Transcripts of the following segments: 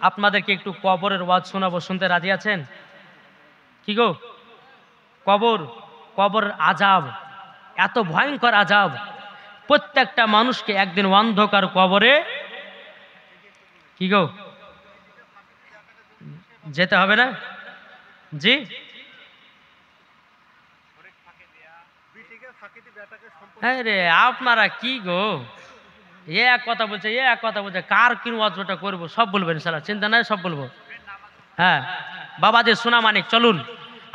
আপনাদেরকে একটু কবরের ওয়াজ শোনাবো, শুনতে রাজি আছেন? কি গো, কবরের আযাব এত ভয়ঙ্কর আযাব, প্রত্যেকটা মানুষকে একদিন অন্ধকার কবরে কি গো যেতে হবে না? জি, হ্যাঁ রে, আপনারা কি গো, এ এক কথা বলছে, এ এক কথা বলছে, কার কি ওয়াজটা করবো সব বলবেন ইনশাআল্লাহ, চিন্তা নাই, সব বলবো। হ্যাঁ বাবাজি সোনা মানিক, চলুন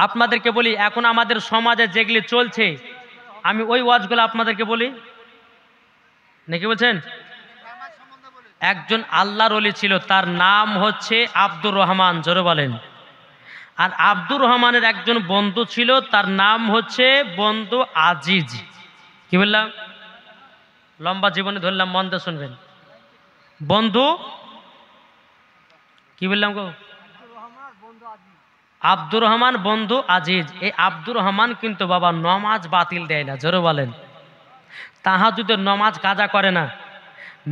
আপনাদেরকে বলি, এখন আমাদের সমাজে যেগুলি চলছে আমি ওই ওয়াজগুলো আপনাদেরকে বলি নাকি বলছেন? একজন আল্লাহর ওলি ছিল, তার নাম হচ্ছে আব্দুর রহমান, জোরে বলেন। আর আব্দুর রহমানের একজন বন্ধু ছিল, তার নাম হচ্ছে বন্ধু আজিজ। কি বললাম? লম্বা জীবনে ধরলাম, মন দিয়ে শুনবেন। বন্ধু কি বললাম গো? আব্দুর রহমান বন্ধু আজিজ। এই আব্দুর রহমান কিন্তু বাবা নমাজ বাতিল দেয় না, জোরে বলেন। তাহাজ্জুদের নমাজ কাজা করে না,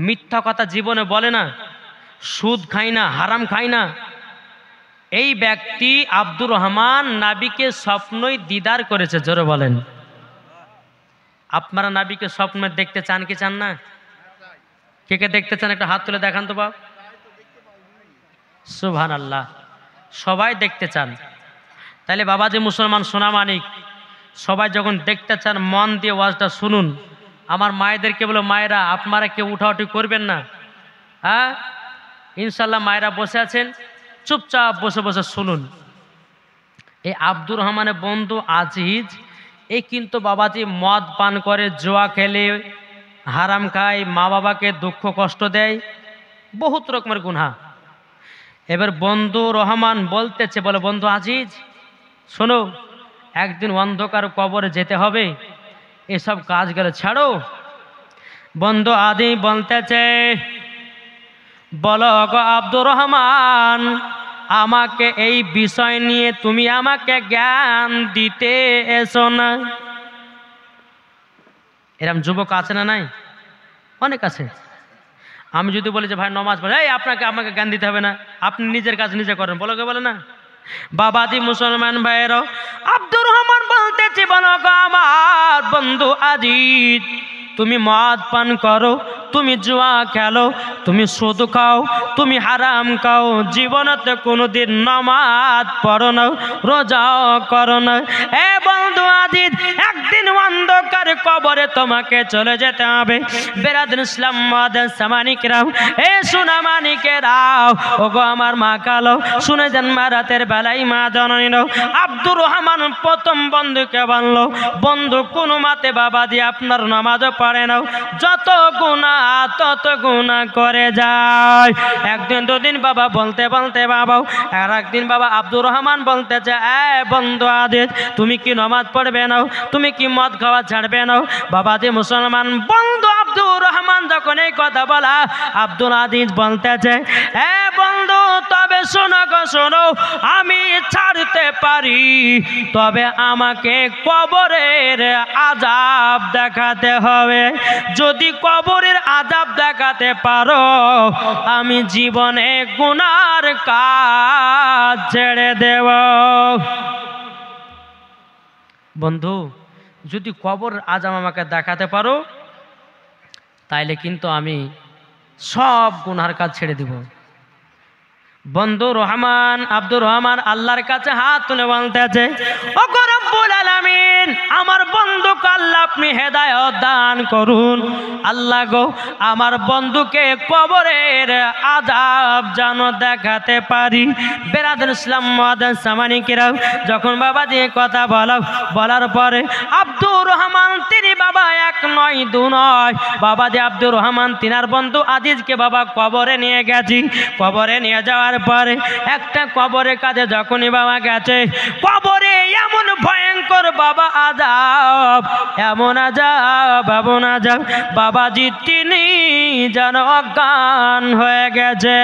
মিথ্যা কথা জীবনে বলে না, সুদ খায় না, হারাম খায় না। এই ব্যক্তি আব্দুর রহমান নাবিকে স্বপ্নই দিদার করেছে, জোরে বলেন। আপনারা নাবিকে স্বপ্নে দেখতে চান কি চান না? কে কে দেখতে চান একটা হাত তুলে দেখান তো বাপ। সুবহানাল্লাহ, সবাই দেখতে চান। তাহলে বাবাজি মুসলমান সোনা মানিক, সবাই যখন দেখতে চান মন দিয়ে ওয়াজটা শুনুন। আমার মায়েদেরকে বলো, মায়েরা আপনারা কেউ উঠাউঠি করবেন না, হ্যাঁ ইনশাল্লাহ। মায়েরা বসে আছেন, চুপচাপ বসে বসে শুনুন। এই আব্দুর রহমানের বন্ধু আজিজ, এই কিন্তু বাবাজি মদ পান করে, জুয়া খেলে, হারাম খায়, মা বাবাকে দুঃখ কষ্ট দেয়, বহুত রকমের গুনাহ। এবার বন্ধু রহমান বলতেছে, বলে বন্ধু আজিজ শোনো, একদিন অন্ধকার কবরে যেতে হবে, এসব কাজ গেলে ছাড়ো। বন্ধু আদি বলতেছে, বলো গো আব্দুর রহমান, আমাকে এই বিষয় নিয়ে তুমি আমাকে জ্ঞান দিতে এসো না। এরকম যুবক আছে না নাই? অনেক আছে। আমি যদি বলি যে ভাই নমাজ পড়ে, এই আপনাকে আমাকে জ্ঞান দিতে হবে না, আপনি নিজের কাজ নিজে করেন, বলো কে বলে না? বাবাজি মুসলমান ভাইয়েরাও, আব্দুর রহমান বলতেছে, বলো গো আমার বন্ধু আজিজ, তুমি মদ পান করো, তুমি জুয়া খেলো, তুমি সুদ খাও, তুমি হারাম খাও, জীবনতে কোনোদিন নামাজ পড়ো না, রোজাও করো না। এ বন্ধু আজিজ, একদিন অন্ধকার কবরে তোমাকে চলে যেতে হবে। বেরাদুল ইসলাম মাদান সামানিকরাও, এ সোনা মানিকেরাও, ওগো আমার মা কালো, শুনে যান মা রাতের বেলায় মা জননীরাও। আব্দুর রহমান প্রথম বন্ধুকে বললো, বন্ধু কোনো মাতে বাবাজি আপনার নামাজও পড়ে নাও, যত গুনাহ তত গুনাহ করে যায়। একদিন দুদিন বাবা বলতে বলতে বাবাও, আর একদিন বাবা আব্দুর রহমান বলতেছে, এ বন্ধু আজিজ, তুমি কি নামাজ পড়বে নাও, তুমি কি মদ খাওয়া ছাড়বে নাও? বাবাজি মুসলমান বন্ধু আব্দুর রহমান যখন এই কথা বলা, আব্দুল আজিজ বলতেছে, এ বন্ধু তবে শোনো গো শোনো, আমি ছাড়তে পারি, তবে আমাকে কবরের আযাব দেখাতে হবে। যদি কবরের আযাব দেখাতে পারো, আমি জীবনে গুনার কাজ ছেড়ে দেব। বন্ধু যদি কবরের আযাব আমাকে দেখাতে পারো, তাইলে কিন্তু আমি সব গুনার কাজ ছেড়ে দিব। বন্ধু রহমান আব্দুর রহমান আল্লাহর কাছে হাত তুলে বলতেছে, ও গো রব্বুল আলামিন, আমার বন্ধুকে আল্লাহ আপনি হেদায়েত দান করুন। আল্লাহ গো, আমার বন্ধুকে কবরের আযাব যেন দেখাতে পারি। বেরাদুল ইসলাম মাদান সামানিকেরাও, যখন বাবাজি কথা বলার পরে আব্দুর রহমান তিনি বাবা এক নয় দু নয়, বাবাজি আব্দুর রহমান তিনার বন্ধু আজিজকে বাবা কবরে নিয়ে গেছি। কবরে নিয়ে যাওয়ার পরে একটা কবরের কাছে যখনই বাবা গেছে, কবরে এমন ভয়ঙ্কর বাবা আযাব, এমন আযাব, এমন আযাব, বাবাজি তিনি যেন অজ্ঞান হয়ে গেছে।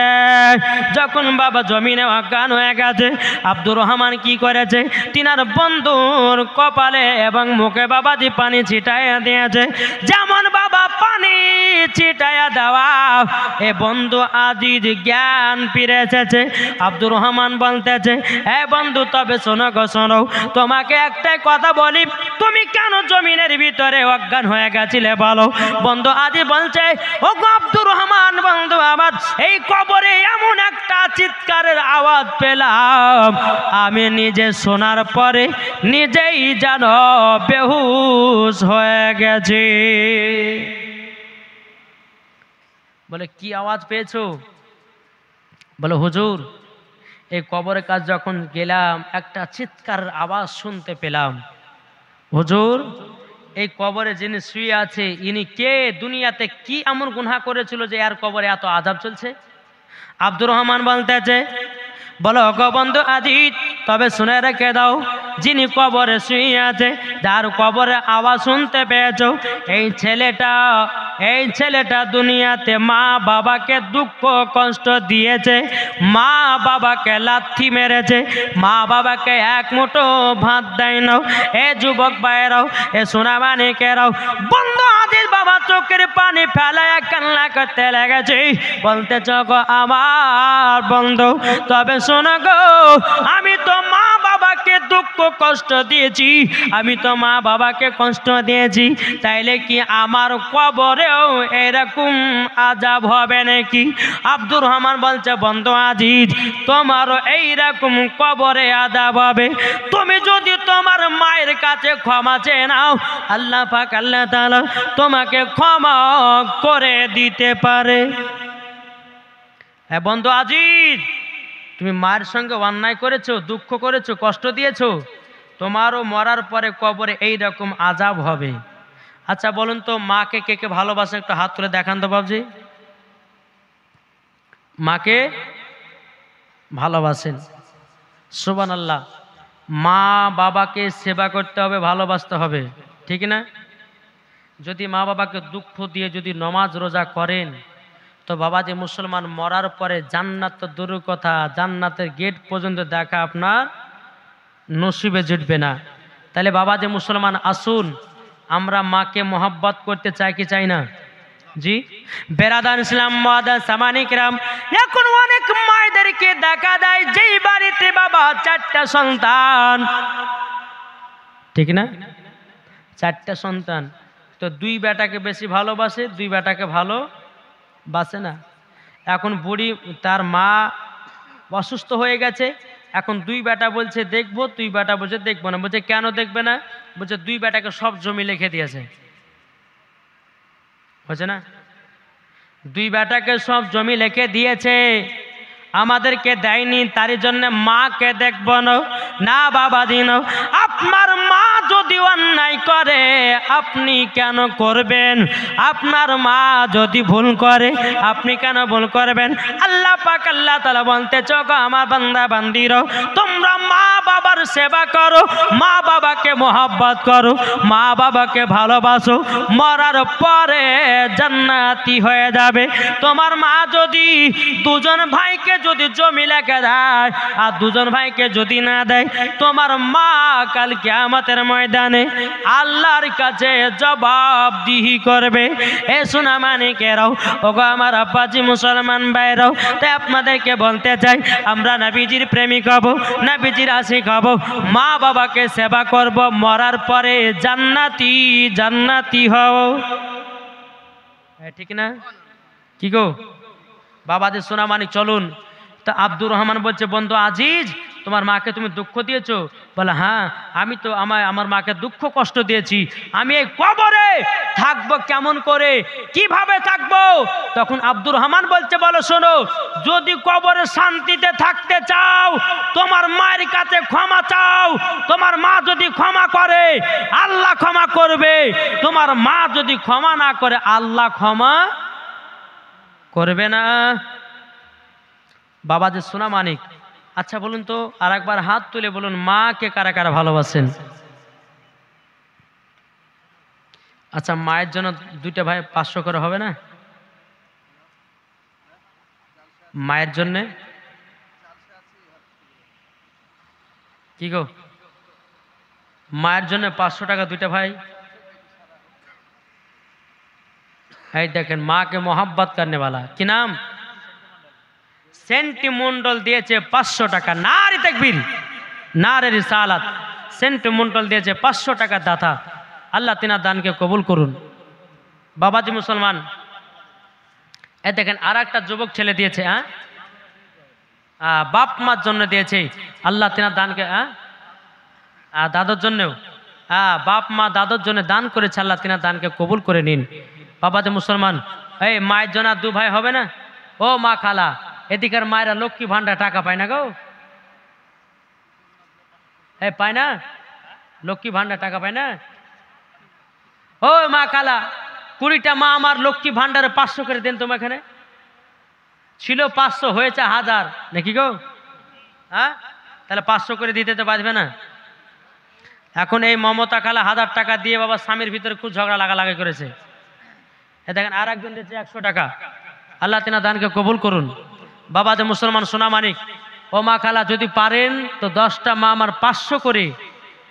যখন বাবা জমিনে অজ্ঞান হয়ে গেছে, আব্দুর রহমান কি করেছে, তিনার বন্ধুর কপালে এবং মুখে বাবাজি পানি ছিটাইয়া দিয়েছে। যেমন বাবা পানি ছিটাইয়া দেওয়া, এ বন্ধু আজিজ জ্ঞান ফিরে এসেছে। আব্দুর রহমান বলতেছে, এ বন্ধু তবে শোনো গো শোনো, তোমাকে একটাই কথা বলি, তুমি কেন জমিনের ভিতরে অজ্ঞান হয়ে গেছিলে বলো। বন্ধু আজি বলছে, ও গো আব্দুর রহমান বন্ধু আমার, এই কবরে এমন একটা চিৎকারের আওয়াজ পেলাম, আমি নিজে শোনার পরে নিজেই যেন বেহুশ হয়ে গেছি। বলে কি আওয়াজ পেয়েছো? বলে হুজুর, এই কবরের কাছে যখন গেলাম একটা চিৎকারের আওয়াজ শুনতে পেলাম। হুজুর, এই কবরে যিনি শুয়ে আছে ইনি কে? দুনিয়াতে কি এমন গুনাহ করেছিল যে আর কবরে এত আযাব চলছে? আব্দুর রহমান বলতেছে, বলো গো বন্ধু আজিজ, তবে শুনে রেখে দাও, যিনি কবরে শুয়ে আছে, যার কবরে আওয়াজ শুনতে পেয়েছো, এই ছেলেটা দুনিয়াতে মা বাবাকে দুঃখ কষ্ট দিয়েছে, মা বাবাকে লাথি মেরেছে, মা বাবাকে এক মুঠো ভাত দেয় নাও। এ যুবক ভাইরাও, এ সোনা মানিকেরাও, বন্ধু আজিজ বাবা চোখের পানি ফেলায় কান্না করতে লেগেছে। বলতেছ গো আমার বন্ধু, তবে শোনো গো, আমি তো মা বাবাকে দুঃখ কষ্ট দিয়েছি, আমি তো মা বাবাকে কষ্ট দিয়েছি, তাইলে কি আমার কবরেও এরকম আযাব হবে নাকি? আব্দুর রহমান বলছে, বন্ধু আজিজ, তোমারও এইরকম কবরে আযাব হবে। তুমি যদি তোমার মায়ের কাছে ক্ষমা চেয়ে নাও, আল্লাহ পাক আল্লাহ তাআলা তোমাকে ক্ষমা করে দিতে পারে। হ্যাঁ বন্ধু আজিজ, তুমি মায়ের সঙ্গে অন্যায় করেছো, দুঃখ করেছো, কষ্ট দিয়েছো, তোমারও মরার পরে কবরে এই রকম আযাব হবে। আচ্ছা বলুন তো, মাকে কে কে ভালোবাসেন? একটু হাত তুলে দেখান তো বাবজি। মাকে ভালোবাসেন? সুবহানাল্লাহ। মা বাবাকে সেবা করতে হবে, ভালোবাসতে হবে, ঠিক না? যদি মা বাবাকে দুঃখ দিয়ে যদি নমাজ রোজা করেন, তো বাবা যে মুসলমান মরার পরে জান্নাত তো দূরের কথা, জান্নাতের গেট পর্যন্ত দেখা আপনার নসিবে জুটবে না। তাহলে বাবা যে মুসলমান, আসুন আমরা মাকে মোহাব্বত করতে চাই কি চাই না? জি বেরাদার ইসলাম মুআদ্দাস সামানিকরাম, এখন অনেক মায়েদেরকে দেখা যায় যেই বাড়িতে বাবা চারটা সন্তান, ঠিক না? চারটা সন্তান, তো দুই বেটাকে বেশি ভালোবাসে, দুই বেটাকে ভালোবাসে না। এখন বুড়ি, তার মা অসুস্থ হয়ে গেছে, এখন দুই বেটা বলছে দেখবো, দুই বেটা বলছে দেখবো না। বলছে কেন দেখবে না? বলছে দুই বেটাকে সব জমি লিখে দিয়েছে। বুঝছে না? দুই বেটাকে সব জমি লিখে দিয়েছে, আমাদেরকে দেয়নি, তার জন্য মাকে দেখব না বাবা দিন। আপনার মা যদি অন্যায় করে আপনি কেন করবেন? আপনার মা যদি ভুল করে আপনি কেন ভুল করবেন? আল্লাহ পাক আল্লাহ তাআলা বলতেছ গো আমার বান্দা বান্দিরও, তোমরা মা বাবার সেবা করো, মা বাবাকে মোহাব্বত করো, মা বাবাকে ভালোবাসো, মরার পরে জান্নাতি হয়ে যাবে। তোমার মা যদি দুজন ভাইকে যদি জমি লেখা দেয় আর দুজন ভাইকে যদি না দেয়, তোমার মা কাল কিয়ামতের ময়দানে আল্লাহর কাছে জবাবদিহি করবে। এ সোনা মানিকেরাও, ওগো আমার আব্বাজি মুসলমান ভাইরাও, তাই আপনাদেরকে বলতে চাই, আমরা নবীজির প্রেমিক হব, নবীজির আশিক হব, মা বাবাকে সেবা করব, মরার পরে জান্নাতি হও, ঠিক না? কি গো বাবাদের সোনা মানিক, চলুন। তা আব্দুর রহমান বলছে, বন্ধু আজিজ, তোমার মাকে তুমি দুঃখ দিয়েছো? বলে হ্যাঁ, আমি তো আমার মাকে দুঃখ কষ্ট দিয়েছি। আমি এই কবরে থাকবো কেমন করে, কিভাবে থাকবো? তখন আব্দুর রহমান বলছে, বলো শোনো, যদি কবরে শান্তিতে থাকতে চাও তোমার মায়ের কাছে ক্ষমা চাও, তোমার মা যদি ক্ষমা করে আল্লাহ ক্ষমা করবে, তোমার মা যদি ক্ষমা না করে আল্লাহ ক্ষমা করবে না। বাবা যে সোনা মানিক, আচ্ছা বলুন তো, আর একবার হাত তুলে বলুন, মাকে কারা কারা ভালোবাসেন? আচ্ছা মায়ের জন্য দুইটা ভাই 500 করে হবে না? মায়ের জন্যে কি গো, মায়ের জন্য 500 টাকা দুইটা ভাই। এই দেখেন মাকে মোহাব্বত করনে वाला কি নাম, সেন্টি মন্ডল দিয়েছে 500 টাকা। নারে তাকবীর, নারে রিসালাত। সেন্টি মন্ডল দিয়েছে 500 টাকা দাতা। আল্লাহ তিনার দানকে কবুল করুন। বাবাজি মুসলমান, এই দেখেন আর একটা যুবক ছেলে দিয়েছে, বাপ মার জন্য দিয়েছে। আল্লাহ তিনার দানকে দাদার জন্যও, বাপ মা দাদার জন্য দান করেছে। আল্লাহ তিনার দানকে কবুল করে নিন। বাবাজি মুসলমান, এই মায়ের জন্য 2 ভাই হবে না? ও মা খালা, এদিকের মায়েরা লক্ষ্মী ভান্ডার টাকা পায় না গো, এই পায় না? লক্ষ্মী ভান্ডার টাকা পায় না? ও মা খালা, 20টা মা আমার লক্ষ্মী ভান্ডারে 500 করে দেন। তোমার এখানে ছিল 500, হয়েছে 1000 নাকি গো? তাহলে 500 করে দিতে তো বাঁচবে না। এখন এই মমতা খালা 1000 টাকা দিয়ে বাবা স্বামীর ভিতরে খুব ঝগড়া লাগালাগি করেছে। দেখেন আর একজন দিয়েছে 100 টাকা। আল্লাহ তিনার দানকে কবুল করুন। বাবা যে মুসলমান সোনা মানিক, ও মা খালা যদি পারেন তো 10টা মা আমার 500 করে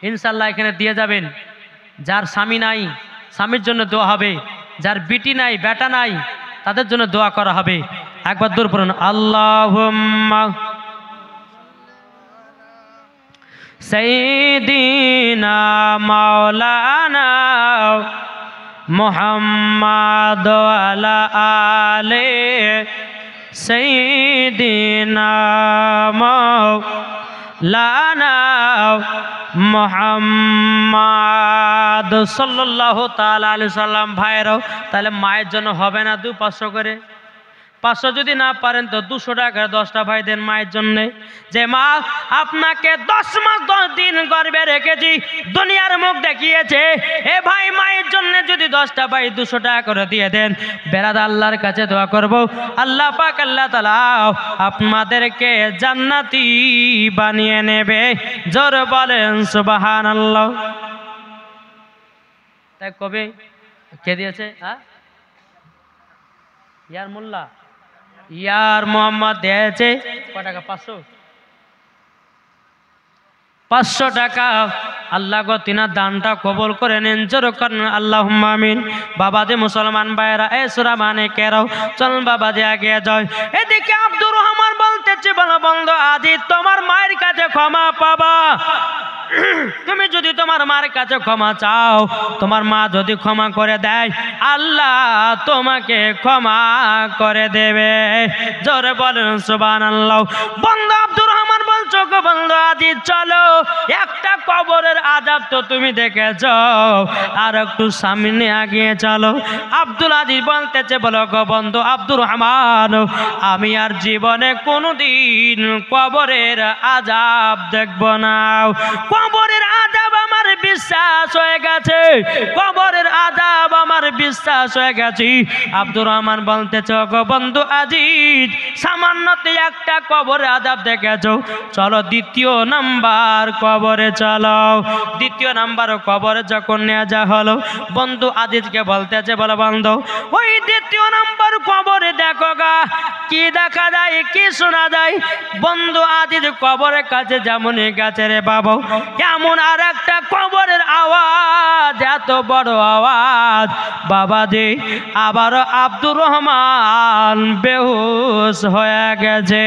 ইনশাল্লাহ এখানে দিয়ে যাবেন। যার স্বামী নাই স্বামীর জন্য দোয়া হবে, যার বিটি নাই বেটা নাই তাদের জন্য দোয়া করা হবে। একবার দূর পড়ুন, আল্লাহুম্মা সাইয়্যিদিনা মাওলানা মুহাম্মাদ ওয়ালা আলে সাইয়্যিদিনা মাওলানা মুহাম্মাদ সাল্লাল্লাহু তাআলা আলাইহি সাল্লাম। ভাইরাও তাহলে মায়ের জন্য হবে না 500 করে? 500 যদি না পারেন তো 200 টাকা 10টা ভাই দেন মায়ের জন্য। যে মা আপনাকে 10 মাস 10 দিন গর্ভে রেখেছি, দুনিয়ার মুখ দেখিয়েছে, এ ভাই মায়ের জন্য যদি 10টা ভাই 200 টাকা করে দিয়ে দেন। বেরাদ আল্লাহর কাছে দোয়া করব, আল্লাহ পাক আল্লাহ তাআলা আপনাদেরকে জান্নাতি বানিয়ে নেবে। জোরে বলেন সুবহানাল্লাহ। তাই কবে কে দিয়েছে? ইয়ার মোল্লা ইয়ার মোহাম্মদ দিয়েছে কত টাকা? 500 টাকা। আল্লাহ গো তিনার দানটা কবুল করে নেন। জোরে করেন আল্লাহুম্মা আমিন। বাবাজি মুসলমান ভাইরা, এ সূরা মানে কেরাও চলুন বাবাজি আগে যায়। এদিকে আব্দুর রহমান বলতেছে, বলো বন্ধু আজি তোমার মায়ের কাছে ক্ষমা পাবা। তুমি যদি তোমার মার কাছে ক্ষমা চাও, তোমার মা যদি ক্ষমা করে দেয়, আল্লাহ তোমাকে ক্ষমা করে দেবে। জোরে বলেন সুবহানাল্লাহ। বন্ধু আব্দুর রহমান বলছো গো বন্ধু আজি চলো, একটা কবরের আযাব তো তুমি দেখেছো, আর একটু সামনে আগিয়ে চলো। আব্দুল আজিজ বলতেছে, বলো গো বন্ধু আব্দুর রহমান, আমি আর জীবনে কোনোদিন কবরের আযাব দেখব না। কবরের আযাব আমার বিশ্বাস হয়ে গেছে, কবরের আযাব আমার বিশ্বাস হয়ে গেছে। আব্দুর রহমান বলতেছে, গো বন্ধু আজিজ সামান্যতে একটা কবরের আযাব দেখেছো, চলো 2য় নাম্বার কবরে চলো। 2য় নাম্বার কবরে যখন নিয়ে যা হলো, বন্ধু আজিজকে বলতেছে, বলো বন্ধু ওই 2য় নাম্বার কবরে দেখো গা কি দেখা যায়, কি শোনা যায়। বন্ধু আজিজ কবরের কাছে যেমনই গেছে রে বাবা, কেমন আর একটা কবরের আওয়াজ, এত বড় আওয়াজ বাবাজি, আবারও আব্দুর রহমান বেহুশ হয়ে গেছে।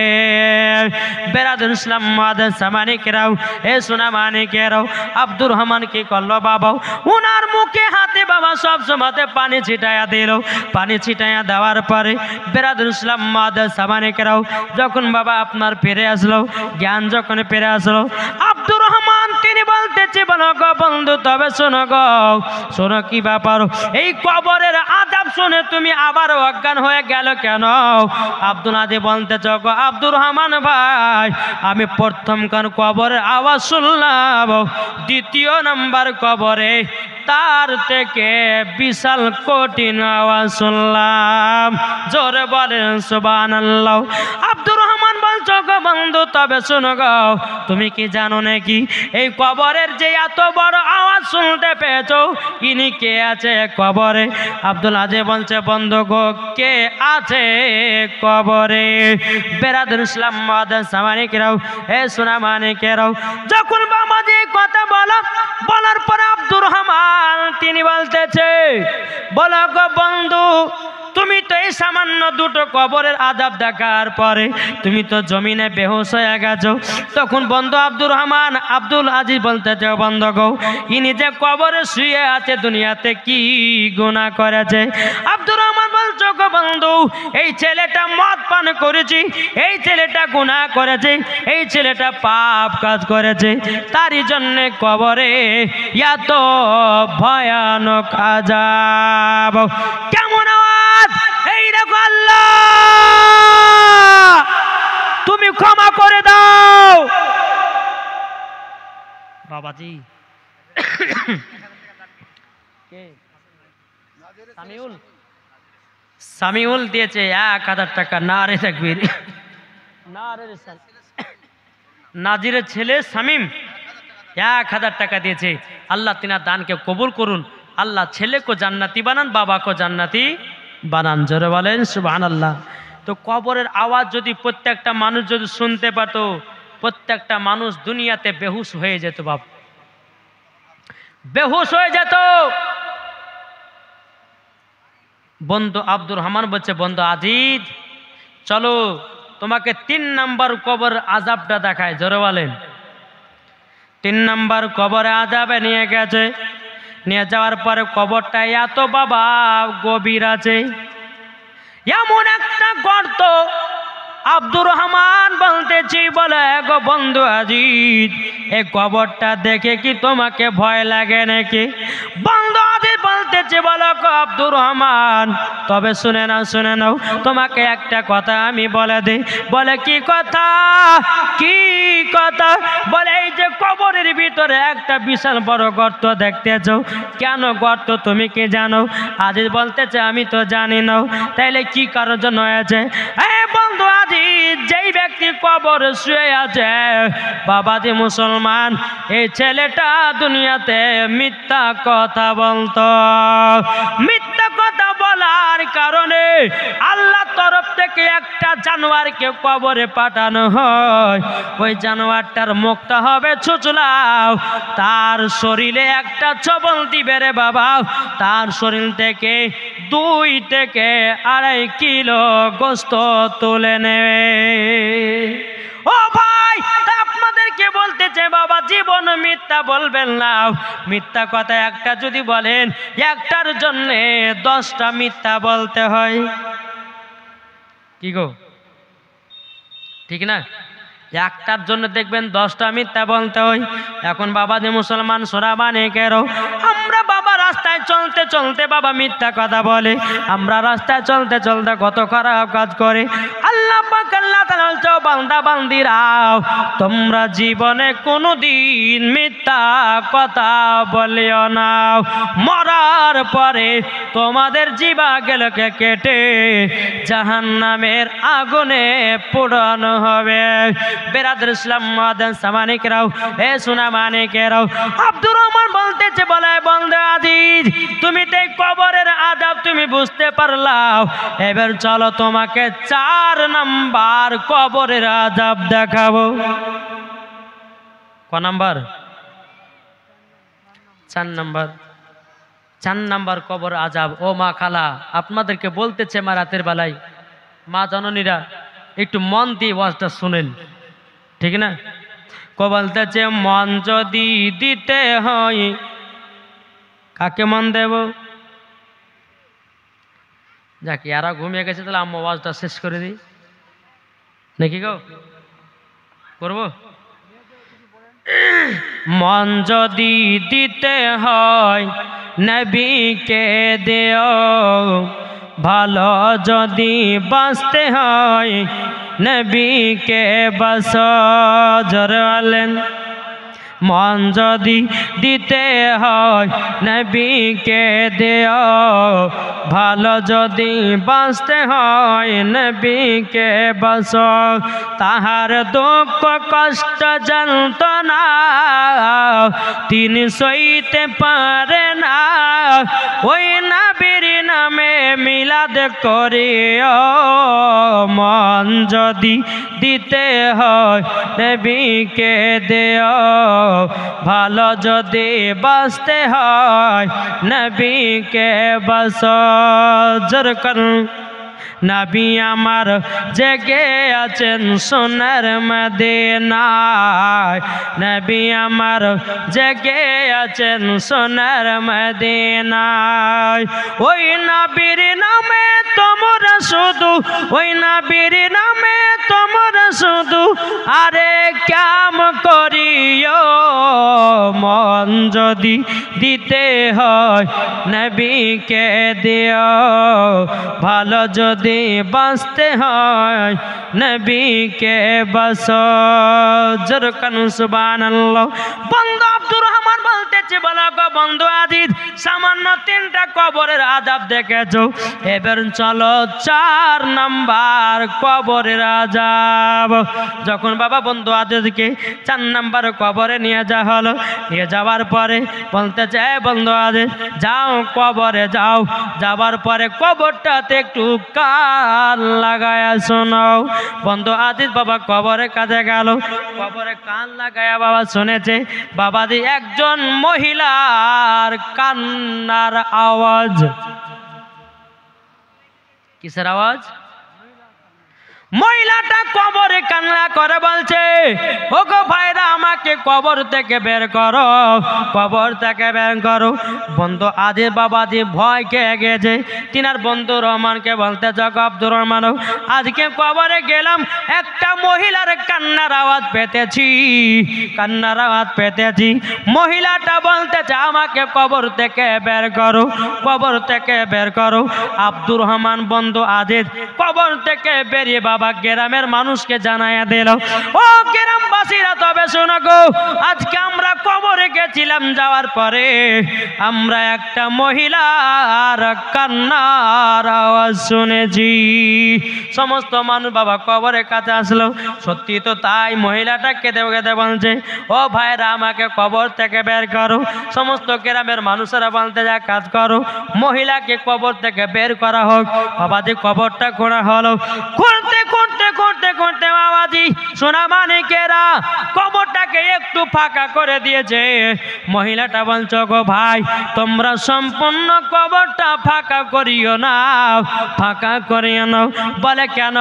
বেরাদুল ইসলাম মাদান সামানিকেরাও, এ সোনা মানিকেরাও, আব্দুর রহমান কি করলো বাবা, উনার মুখে হাতে বাবা সব সময়তে পানি ছিটাইয়া দিল। পানি ছিটাইয়া দেওয়ার পরে বেরাদুল ইসলাম মাদান সামানিকেরাও যখন বাবা আপনার ফিরে আসলো, জ্ঞান যখন ফিরে আসলো, আব্দুর রহমান তিনি বলতেছে, বলো গো বন্ধু তবে শোনো গো, শোনো কি ব্যাপার, এই কবরের আযাব শুনে তুমি আবার অজ্ঞান হয়ে গেল কেন? আব্দুল আদি বলতেছে, গো আব্দুর রহমান ভাই, আমি প্রথমকার কবরের আওয়াজ শুনলাম, 2য় নাম্বার কবরে তার থেকে বিশাল কঠিন আওয়াজ শুনলাম। জোরে বলেন সুবহানাল্লাহ। আব্দুর রহমান বলছো গো গো বন্ধু তবে শোনো গো, তুমি কি জানো নাকি এই কবরের যে এত বড় আওয়াজ শুনতে পেয়েছো, ইনি কে আছে কবরে? আব্দুল আজিজ বলছে, বন্ধু গো কে আছে কবরে? বেরাদুল ইসলাম মাদান সামানিকেরাও, এ সোনা মানিকেরাও, যখন বাবাজি কথা বলার পরে আব্দুর রহমান তিনি বলতেছে, বলো গো বন্ধু, তুমি তো এই সামান্য দুটো কবরের আযাব দেখার পরে তুমি তো জমিনে বেহুশ হয়ে গেছো। তখন বন্ধু আব্দুর রহমান আব্দুল আজিজ বলতেছে, বন্ধু গো ইনি যে কবরে শুয়ে আছে দুনিয়াতে কি গুনাহ করেছে? আব্দুর রহমান বলছো গো বন্ধু, এই ছেলেটা মদ পান করেছে, এই ছেলেটা গুনাহ করেছে, এই ছেলেটা পাপ কাজ করেছে, তারই জন্য কবরে এত ভয়ানক আযাব। কেমন আওয়াজ? এই দেখো আল্লাহ তুমি ক্ষমা করে দাও। বাবাজি সামিউল দিয়েছে 1000 টাকা। নারে তাকবীর। নাজিরের ছেলে শামীম 1000 টাকা দিয়েছে। আল্লাহ তিনার দানকে কবুল করুন। আল্লাহ ছেলে কো জান্নাতি বানান, বাবা কো জান্নাতি বানান। জোরে বলেন সুবহানাল্লাহ। তো কবরের আওয়াজ যদি প্রত্যেকটা মানুষ যদি শুনতে পারত, প্রত্যেকটা মানুষ দুনিয়াতে বেহুশ হয়ে যেত। বাপ বেহুশ হয়ে যেত। বন্ধু আব্দুর রহমান বলছে, বন্ধু আজিজ চলো তোমাকে 3 নাম্বার কবর আযাবটা দেখায়। জোরে বলেন। 3 নাম্বার কবরে আযাবে নিয়ে গেছে। নিয়ে যাওয়ার পরে কবরটা এত বাবা গভীর আছে, এমন একটা গর্ত। আব্দুর রহমান বলতেছি, বলে গো বন্ধু আজিজ এই কবরটা দেখে কি তোমাকে ভয় লাগে নাকি? বন্ধু আজিজ বলতেছি, বলো গো আব্দুর রহমান তবে শুনে নাও তোমাকে একটা কথা আমি বলে দিই। বলে কি কথা? কি কথা? বলে এই যে কবরের ভিতরে একটা বিশাল বড় গর্ত দেখতেছো, কেন গর্ত তুমি কি জানো? আজিজ বলতেছে, আমি তো জানি না। তাইলে কি কারোর জন্য হয়েছে? বন্ধু আজিজ যেই ব্যক্তি কবরে শুয়ে আছে বাবাজি মুসলমান, এই ছেলেটা দুনিয়াতে মিথ্যা কথা বলতো। মিথ্যা কথা বলার কারণে আল্লাহর তরফ থেকে একটা জানোয়ারকে কবরে পাঠানো হয়। ওই জানোয়ারটার মুখটা হবে ছুচলাও, তার শরীরে একটা ছবল দিবে রে বাবা। তার শরীর থেকে 2 থেকে 2.5 কিলো গোস্ত তুলে নেবে। ও ভাই আপনাদেরকে বলতেছে বাবা, জীবন মিথ্যা বলবেন না। মিথ্যা কথা একটা যদি বলেন, একটার জন্য 10টা মিথ্যা বলতে হয়। কি গো ঠিক না? একটার জন্য দেখবেন 10টা মিথ্যা বলতে হয়। এখন বাবা যে মুসলমান সোনা মানিকেরও, আমরা বাবা রাস্তায় চলতে চলতে বাবা মিথ্যা কথা বলে, আমরা রাস্তায় চলতে চলতে কত খারাপ কাজ করে। আল্লাহ পাক আল্লাহ তাআলা বলছে, বান্দা বান্দিরাও তোমরা জীবনে কোনোদিন মিথ্যা কথা বলিও না। মরার পরে তোমাদের জিবা গেলকে কেটে জাহান্নামের আগুনে পোড়ানো হবে। বেরাদুল ইসলাম মাদান সামানিকেরাও, এ সোনা মানিকেরাও, আব্দুর রহমান বলতেছে, বলে বন্ধু আজিজ তুমি তো কবরের আযাব তুমি বুঝতে পারলাও, এবার চলো তোমাকে 4 নাম্বার কবরের আযাব দেখাবো। ক নাম্বার? 4 নাম্বার। 4 নাম্বার কবর আযাব। ও মা খালা আপনাদেরকে বলতেছে, মা রাতের বেলায় মা জননীরা একটু মন দিয়ে ওয়াজটা শুনেন, ঠিক না? বলতেছে, মন যদি দিতে হয়, কাকে মন দেব? যাক এরা ঘুমিয়ে গেছে, তাহলে আম্মা ওয়াজটা শেষ করে দিই নাকি গো? করবো? মন যদি দিতে হয় নবীকে দেও, ভালো যদি বাঁচতে হয় নবীকে বাঁচো। জোরে বলেন মন যদি দিতে হয় নবীকে দিও, ভালো যদি বাঁচতে হয় নবীকে বাঁচো। তাহার দুঃখ কষ্ট যন্ত্রণা তিনি সইতে পারে না, ওই নবীর নামে মিলাদ করিও। মন যদি দিতে হয় নবীকে দিও, ভালো যদি বাঁচতে হয় নবীকে বাঁচো। জোর করুন। নবী আমার জেগে আছেন সোনার মদিনায়, নবী আমার জেগে আছেন সোনার মদিনায়। ওই নবীর নামে তোমরা শুধু, ওই নবীর নামে তোমরা শুধু আরে কাম করিও। মন যদি দিতে হয় নবীকে দিও, ভালো যদি বাঁচতে হয় নবীকে বাঁচো। জোর কানু সুবহানাল্লাহ। বন্ধু আব্দুর রহমান বলতেছে, বলো গো বন্ধু আজিজ, সামান্য 3টা কবরের আযাব দেখেছো, এবার চলো 4 নাম্বার কবরের আযাব। যখন বাবা বন্ধু আজিজকে 4 নাম্বার কবরে নিয়ে যাওয়া হলো, নিয়ে যাওয়ার পরে বলতেছে, বন্ধু আজিজ যাও কবরে যাও, যাওয়ার পরে কবরটাতে একটু কান লাগায়া শোনাও। বন্ধু আজিজ বাবা কবরের কাছে গেল, কবরে কান লাগায়া বাবা শুনেছে বাবাজি একজন মহিলার কান্নার আওয়াজ। কিসের আওয়াজ? মহিলাটা কবরে কান্না করে বলছে, ও গো ভাইরা আমাকে কবর থেকে বের করো, কবর থেকে বের করো। বন্ধু আজিজ বাবাজি ভয় খেয়ে গেছে। তিনার বন্ধু রহমানকে বলতে যাক, আব্দুর রহমান আজকে কবরে গেলাম, একটা মহিলার কান্নার আওয়াজ পেতেছি, কান্নার আওয়াজ পেতেছি। মহিলাটা বলতেছে আমাকে কবর থেকে বের করো, কবর থেকে বের করো। আব্দুর রহমান বন্ধু আজিজ কবর থেকে বেরিয়ে বাবা গ্রামের মানুষকে জানাইয়া দিল, ও গ্রামবাসীরা তবে শোনো গো, আজকে আমরা কবরে গেছিলাম, যাওয়ার পরে আমরা একটা মহিলার কান্নার আওয়াজ শুনেছি। সমস্ত মানুষ বাবা কবরের কাছে আসলো, সত্যি তো তাই, মহিলাটা কেঁদে কেঁদে বলছে, ও ভাইরা আমাকে কবর থেকে বের করো। সমস্ত গ্রামের মানুষেরা বলতে যা কাজ করো, মহিলাকে কবর থেকে বের করা হোক। বাবাজি কবরটা খোঁড়া হলো, খুঁড়তে খুঁড়তে খুঁড়তে খুঁড়তে বাবাজি সোনা মানিকেরা কবরটাকে একটু ফাঁকা করে দিয়েছে। মহিলাটা বলছো, গো ভাই তোমরা সম্পূর্ণ কবরটা ফাঁকা করিও না, ফাঁকা করিও না। বলে কেন?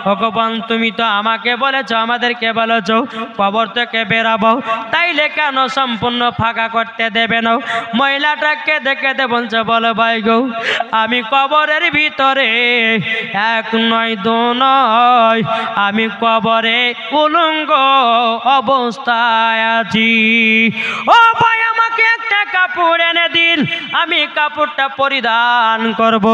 ভগবান তুমি তো আমাকে বলেছো, আমাদেরকে বলেছো কবর থেকে বেরাবো, তাইলে কেন সম্পূর্ণ ফাঁকা করতে দেবে না? মহিলাটাকে দেখে বলছে, বলো ভাই গো, আমি কবরের ভিতরে 1 নয় 2 নয়, আমি কবরে উলঙ্গ অবস্থায় আছি। ও ভাই আমাকে একটা কাপড় এনে দিন, আমি কাপড়টা পরিধান করব,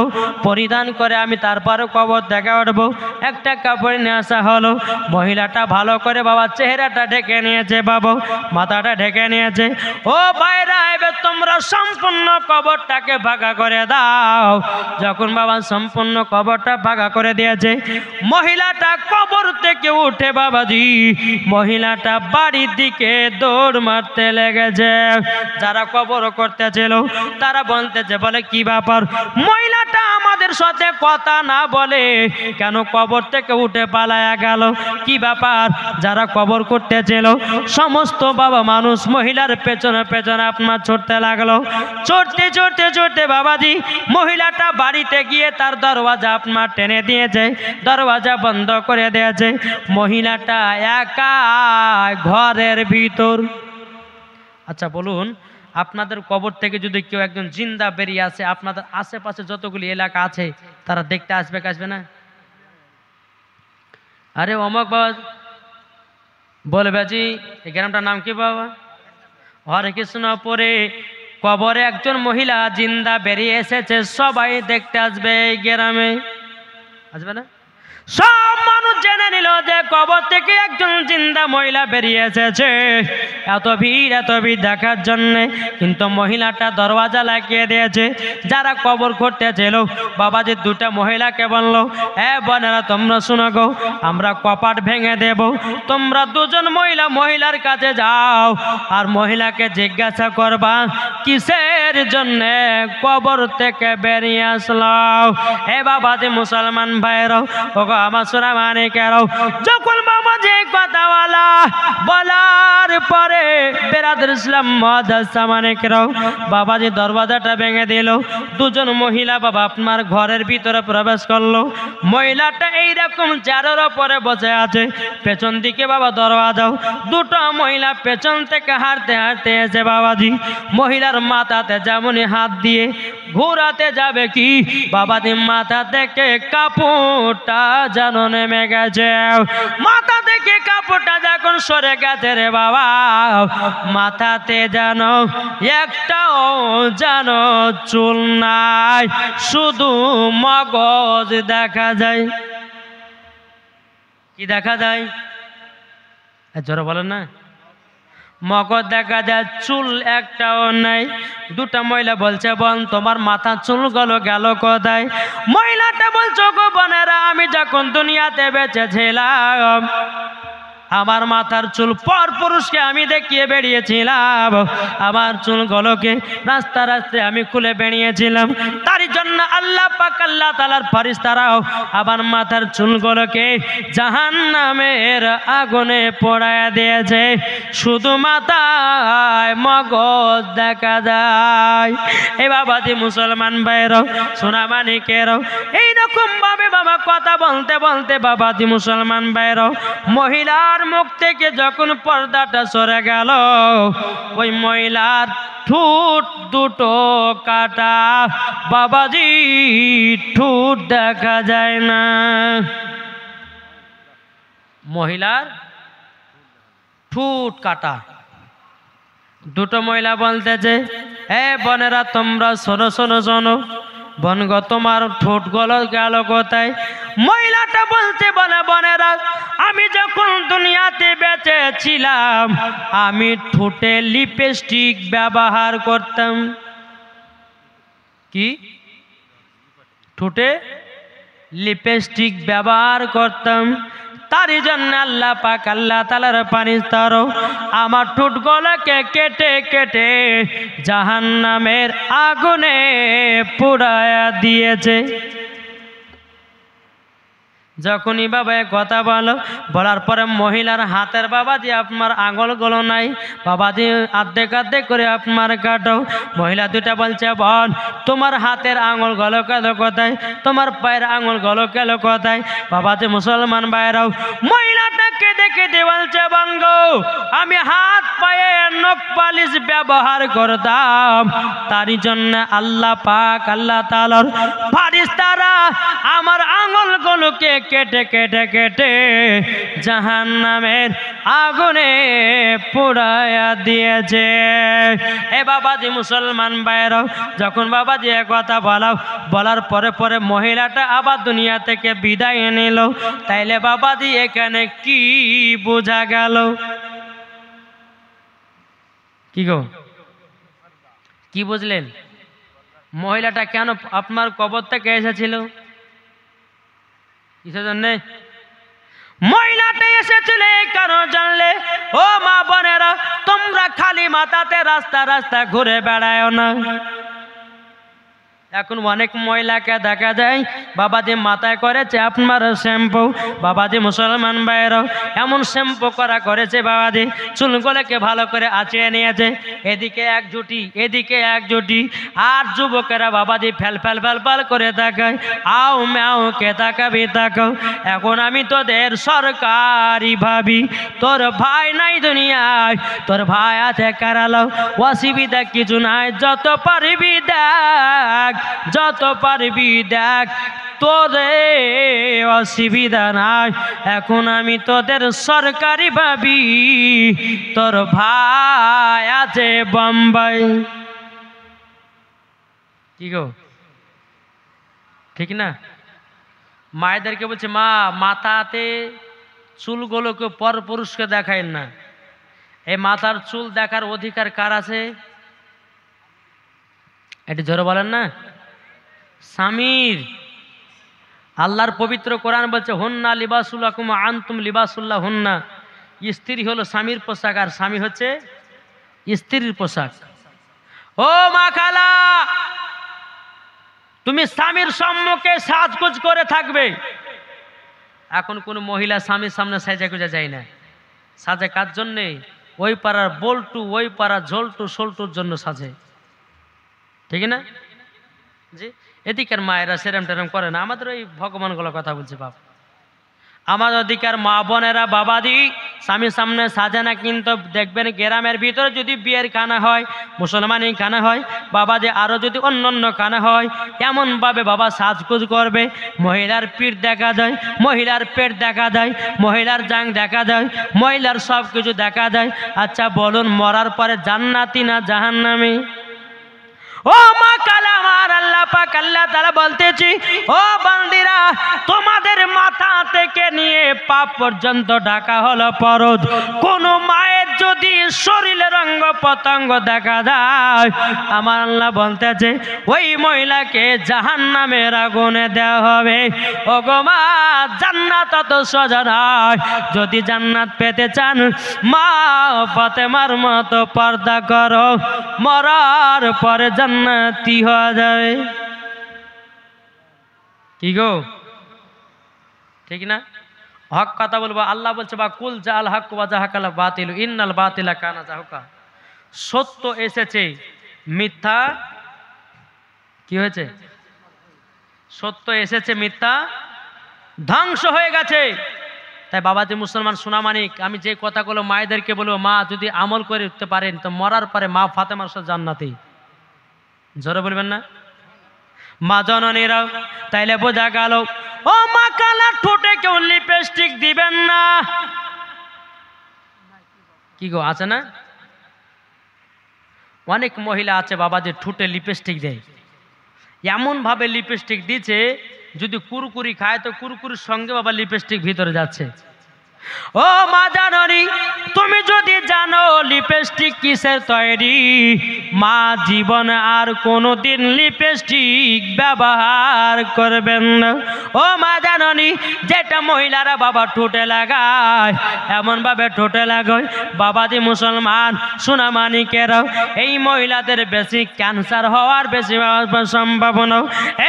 পরিধান করে আমি তারপরে কবর থেকে উঠবো। একটা কাপড় নিয়ে আসা হলো। মহিলাটা ভালো করে বাবা চেহারাটা ঢেকে নিয়েছে, বাবা মাথাটা ঢেকে নিয়েছে। ও ভাইরা এবার তোমরা সম্পূর্ণ কবরটাকে ভাগা করে দাও। যখন বাবা সম্পূর্ণ কবরটা ভাগা করে দিয়েছে, মহিলাটা কবর থেকে উঠে বাবাজি মহিলাটা বাড়ির দিকে দৌড় মারতে লেগেছে। যারা কবর করতেছিল তারা বলতেছে, বলে কি ব্যাপার, মহিলাটা আমাদের সাথে কথা না বলে কেন কবর থেকে উঠে পালায়া গেল, কি ব্যাপার? যারা কবর করতেছিল সমস্ত বাবা মানুষ মহিলার পেছনে পেছনে আপনার ছুটতে লাগলো। ছুটতে ছুটতে ছুটতে বাবাজি মহিলাটা বাড়িতে গিয়ে তার দরওয়াজা আপনার টেনে দিয়েছে, দরওয়াজা বন্ধ করে দিয়েছে। মহিলাটা একা ঘরের ভিতর। আচ্ছা বলুন, আপনাদের কবর থেকে যদি কেউ একজন জিন্দা বেরিয়ে আসে, আপনাদের আশেপাশে যতগুলি এলাকা আছে তারা দেখতে আসবে আসবে না? আরে অমক বাবা বলবে, জি এই গ্রামটার নাম কি বাবা? হরে কৃষ্ণ পরে কবরে একজন মহিলা জিন্দা বেরিয়ে এসেছে, সবাই দেখতে আসবে এই গ্রামে, আসবে না? সব মানুষ জেনে নিল যে কবর থেকে একজন জিন্দা মহিলা বেরিয়ে এসেছে। এত ভিড় দেখার জন্যে, কিন্তু মহিলাটা দরওয়াজা লাগিয়ে দিয়েছে। যারা কবর করতেছিল বাবাজি দুটা মহিলাকে বললো, বোনেরা তোমরা শোনো গো, আমরা কপাট ভেঙে দেব, তোমরা দুজন মহিলার কাছে যাও আর মহিলাকে জিজ্ঞাসা করবা কিসের জন্যে কবর থেকে বেরিয়ে আসলাম। বাবাজি মুসলমান ভাইরাও, ওগো আমার সোনা মানিকেরাও, যখন বাবাজি কথা বলার পরে বেরাদর ইসলাম মুআজ্জাজ মানিকেরাও, বাবাজি দরওয়াজাটা ভেঙে দিল। দুজন মহিলা বাবা আপনার ঘরের ভিতরে প্রবেশ করলো। মহিলাটা এইরকম চেয়ারের ওপরে বসে আছে, পেছন দিকে বাবা দরওয়াজাও। দুটো মহিলা পেছন থেকে হাঁটতে হাঁটতে এসে বাবাজি মহিলার মাথাতে যেমনই হাত দিয়ে ঘোরাতে যাবে কি বাবাজি মাথা থেকে কাপড়টা যেন নেমে গেছে। মাথা থেকে কাপড়টা যখন সরে গেছে রে বাবা, মাথাতে যেন একটাও যেন চুল নাই, শুধু মগজ দেখা যায়। কি দেখা যায়? জোরে বলেন না। মগজ দেখা যায়, চুল একটাও নাই। দুটা মহিলা বলছে, বোন তোমার মাথা চুলগুলো গেল কোথায়? মহিলাটা বলছো, গো বোনেরা, আমি যখন দুনিয়াতে বেঁচে ছিলাম আমার মাথার চুল পর পুরুষকে আমি দেখিয়ে বেরিয়েছিলাম। আমার চুলগুলোকে রাস্তা রাস্তায় আমি খুলে বেরিয়েছিলাম। তারই জন্য আল্লাহ পাক আল্লাহ তাআলার ফেরেশতারাও আমার মাথার চুলগুলোকে জাহান্নামের আগুনে পোড়ায়া দিয়েছে, শুধু মাথায় মগজ দেখা যায়। এই বাবাজি মুসলমান ভাইরাও, সোনা মানিকেরাও, এইরকম ভাবে বাবা কথা বলতে বলতে বাবাজি মুসলমান ভাইরাও, মহিলার মুখ থেকে যখন পর্দাটা সরে গেল, ওই মহিলার ঠোঁট দুটো কাটা, বাবাজি ঠোঁট দেখা যায় না। মহিলার ঠোঁট কাটা। দুটো মহিলা বলতেছে, বোনেরা তোমরা শোনো শোনো শোনো, বোন গো তোমার ঠোঁট গুলো গেল কোথায়? মহিলাটা বলতে, বোনেরা আমি যখন দুনিয়াতে বেঁচে ছিলাম আমি ঠোঁটে লিপস্টিক ব্যবহার করতাম। কি? ঠোঁটে লিপস্টিক ব্যবহার করতাম। তারই জন্য আল্লাহ পাক আল্লাহ তাআলার ফেরেশতারা আমার ঠোঁটগুলোকে কেটে কেটে জাহান্নামের আগুনে পোড়ায়া দিয়েছে। যখনই বাবা কথা বলার পরে মহিলার হাতের বাবাজি আপনার আঙুলগুলো নাই, বাবাজি আর্ধেক আর্ধেক করে আপনার কাটো। মহিলা দুটা বলছে, বোন তোমার হাতের আঙুলগুলো গেল কোথায়? তোমার পায়ের আঙুলগুলো গেল কোথায়? বাবাজি মুসলমান ভাইরাও, মহিলাটাকে দেখে বলছে, বোন গো আমি হাত পায়ে নখ পালিশ ব্যবহার করতাম, তারই জন্য আল্লাহ পাক আল্লাহ তাআলার ফেরেশতারা আমার আঙুলগুলোকে কেটে কেটে কেটে জাহান্নামের আগুনে পোড়ায়া দিয়েছে। বাবাজি মুসলমান ভাইরাও, যখন বাবাজি কথা বলার পরে পরে মহিলাটা আবার দুনিয়া থেকে বিদায় নিল। তাইলে বাবাজি এখানে কি বোঝা গেল? কি গো, কি বুঝলেন? মহিলাটা কেন আপনার কবর থেকে এসেছিল? কিসের জন্যে মহিলাটা এসেছিল? কেন জানলে? ও মা বোনেরা, তোমরা খালি মাথাতে রাস্তা রাস্তা ঘুরে বেড়ায় না। এখন অনেক মহিলাকে দেখা যায় বাবাজি মাথায় করেছে আপনার শ্যাম্পু। বাবাজি মুসলমান ভাইরাও, এমন শ্যাম্পু করা করেছে বাবাজি চুলগুলোকে ভালো করে আঁচিয়ে নিয়েছে, এদিকে এক জুটি এদিকে এক জুটি। আর যুবকেরা বাবাজি ফেল ফেল ফেল ফেল করে তাকায়, আও ম্যাও কে তাকাবি তাকাও। এখন আমি তোদের সরকারি ভাবি, তোর ভাই নাই দুনিয়ায়, তোর ভাই আছে কারালো, অসুবিধা কিছু নাই, যত পারবি দেখ, যত পারবি দেখ, তোরে অসুবিধা নাই। এখন আমি তোদের সরকারি ভাবি, তোর ভাই আছে বোম্বাই। কি গো, ঠিক না? মায়েদেরকে বলছে মা মাথাতে চুলগুলোকে পর পুরুষকে দেখায় না, এই মাথার চুল দেখার অধিকার কার আছে? এটি জোরে বলেন না। স্বামীর। আল্লাহর পবিত্র কোরআন বলছে হুন্না লিবাসুল লাকুম আনতুম লিবাসুল্লাহ হুন্না। স্ত্রী হলো স্বামীর পোশাক আর স্বামী হচ্ছে স্ত্রীর পোশাক। ও মা খালা, তুমি স্বামীর সম্মুখে সাজগোজ করে থাকবে। এখন কোন মহিলা স্বামীর সামনে সাজা গুজা যায় না। সাজে কার জন্যে? ওই পাড়ার বল্টু, ওই পাড়ার ঝোলটু সোলটুর জন্য সাজে, ঠিক না? জি, এদিকের মায়েরা সেরম টেরম করে না। আমাদের ওই ভগবানগুলো কথা বলছে বাপ। আমার অধিকার মা বোনেরা বাবাদি স্বামীর সামনে সাজে না, কিন্তু দেখবেন গ্রামের ভিতরে যদি বিয়ের খানা হয়, মুসলমানি খানা হয়, বাবাদি আরও যদি অন্য অন্য খানা হয়, এমনভাবে বাবা সাজগুজ করবে। মহিলার পিঠ দেখা যায়, মহিলার পেট দেখা যায়, মহিলার জাং দেখা যায়, মহিলার সব কিছু দেখা যায়। আচ্ছা বলুন, মরার পরে জান্নাতি না জাহান্নামী? ও মা কালা, আমার আল্লাহ পাক আল্লাহ তাআলা বলতেছি, ও বান্দিরা, তোমাদের মাথা থেকে নিয়ে পা পর্যন্ত ঢাকা হলো পরদ। কোন মায়ের যদি শরীরের অঙ্গ পতঙ্গ দেখা যায়, আমার আল্লাহ বলতেছে ওই মহিলাকে জাহান্নামের আগুনে দেওয়া হবে। ও গো মা, জান্নাত অত সোজা নয়। যদি জান্নাত পেতে চান, মা ফাতেমার মতো পর্দা করো, মরার পরে জান্নাতি হওয়া যাবে। কি গো, ঠিক না? হক কথা বলবো। আল্লাহ বলছে বা কুল জাল হক ওয়া জাহাকাল বাতিল ইন্নাল বাতিলা কানা জাহুকা। সত্য এসেছে, মিথ্যা কি হয়েছে? সত্য এসেছে, মিথ্যা ধ্বংস হয়ে গেছে। তাই বাবাজি মুসলমান সোনামানিক, আমি যে কথাগুলো মায়েদেরকে বলবো, মা যদি আমল করে উঠতে পারেন তো মরার পরে মা ফাতেমার সাথে জান্নাতি। জোরে বলবেন না? মা জননীরাও, তাইলে বোঝা গেল ও মা কালা, ঠোঁটে কেউ লিপস্টিক দিবেন না। কি গো, আছে না? অনেক মহিলা আছে বাবাজি ঠোঁটে লিপস্টিক দেয়, এমন ভাবে লিপস্টিক দিচ্ছে যদি কুরকুরি খায় তো কুরকুরির সঙ্গে বাবা লিপস্টিক ভিতরে যাচ্ছে। ও মা জাননি, তুমি যদি জানো লিপস্টিক কিসের তৈরি, মা জীবন আর কোনোদিন লিপস্টিক ব্যবহার করবেন না। ও মা জাননি, যেটা মহিলারা বাবা ঠোঁটে লাগায়, এমন ভাবে ঠোঁটে লাগায় বাবাজি মুসলমান সোনামানিকেরাও, এই মহিলাদের বেশি ক্যান্সার হওয়ার বেশি সম্ভাবনা।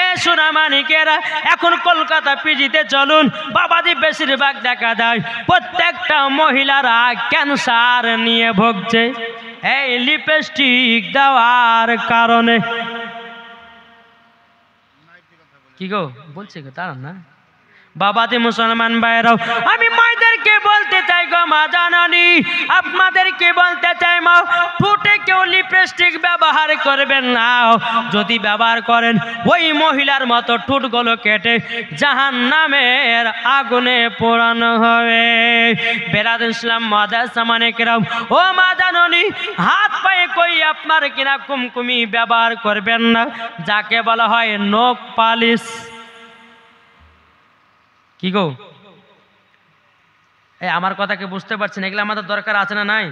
এ সোনামানিকেরা, এখন কলকাতা পিজিতে চলুন, বাবাজি বেশিরভাগ দেখা যায় প্রত্যেকটা মহিলারা ক্যান্সার নিয়ে ভুগছে এই লিপস্টিক দেওয়ার কারণে। কি গো বলছে গো, তারা না বাবাজি মুসলমান ভাইরাও, আমি মায়েদেরকে বলতে চাই গো মা জাননি, আপনাদেরকে বলতে চাই মা, ঠোঁটে কেউ লিপস্টিক ব্যবহার করবেন না। যদি ব্যবহার করেন ওই মহিলার মতো ঠোঁটগুলো কেটে জাহান্নামের আগুনে পোড়ানো হবে। বেরাদ ইসলাম মাদ্রাসা মানিকেরাও, ও মা জাননি, হাত পায়ে কই আপনার কিনা কুমকুমি ব্যবহার করবেন না, যাকে বলা হয় নখ পালিশ। কি গো, এই আমার কথা কি বুঝতে পারছেন? এগুলো আমাদের দরকার আছে না নাই?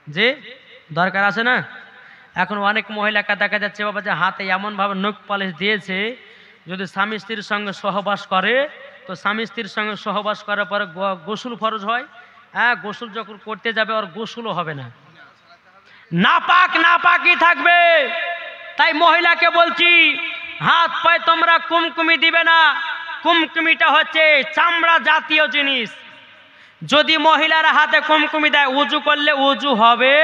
যে দরকার আছে না? এখন অনেক মহিলাকে দেখা যাচ্ছে বাবা যে হাতে এমনভাবে নখ পালিশ দিয়েছে, যদি স্বামী স্ত্রীর সঙ্গে সহবাস করে তো স্বামী স্ত্রীর সঙ্গে সহবাস করার পরে গোসল ফরজ হয়। হ্যাঁ, গোসল যখন করতে যাবে ওর গোসলও হবে না, নাপাক নাপাকি থাকবে। তাই মহিলাকে বলছি, হাত পায়ে তোমরা কুমকুমি দিবে না। কুমকুমিটা হচ্ছে চামড়া জাতীয় জিনিস। যদি মহিলারা হাতে কুমকুমি দেয়, উজু করলে উজু হবে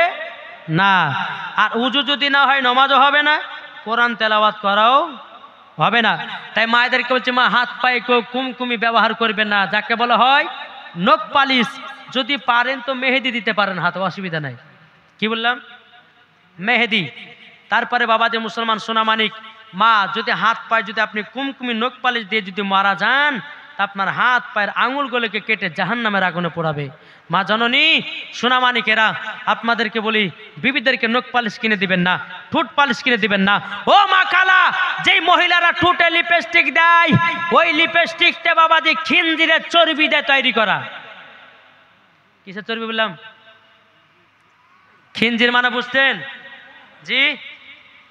না, আর উজু যদি না হয় নামাজও হবে না, কোরআন তেলাওয়াত করাও হবে না। তাই মায়েদেরকে বলছি, মা হাত পায়ে কেউ কুমকুমি ব্যবহার করবে না, যাকে বলা হয় নখ পালিশ। যদি পারেন তো মেহেদি দিতে পারেন হাতে, অসুবিধা নাই। কি বললাম? মেহেদি। তারপরে বাবা যে মুসলমান সোনামানিক, মা যদি হাত পায়ে যদি আপনি কুমকুমি নখ পালিশ দিয়ে যদি মারা যান, তা আপনার হাত পায়ের আঙুলগুলোকে কেটে জাহান্নামের আগুনে পোড়াবে। মা জননী, সোনামানিকেরা, আপনাদেরকে বলি, বিবিদেরকে নখ পালিশ কিনে দিবেন না, ঠোঁট পালিশ কিনে দিবেন না। ও মা কালা, যেই মহিলারা ঠোঁটে লিপস্টিক দেয়, ওই লিপস্টিকটা বাবাজি খিনজিরের চর্বি দিয়ে তৈরি করা। কিসের চর্বি বললাম? খিনজির মানে বুঝতেন? জি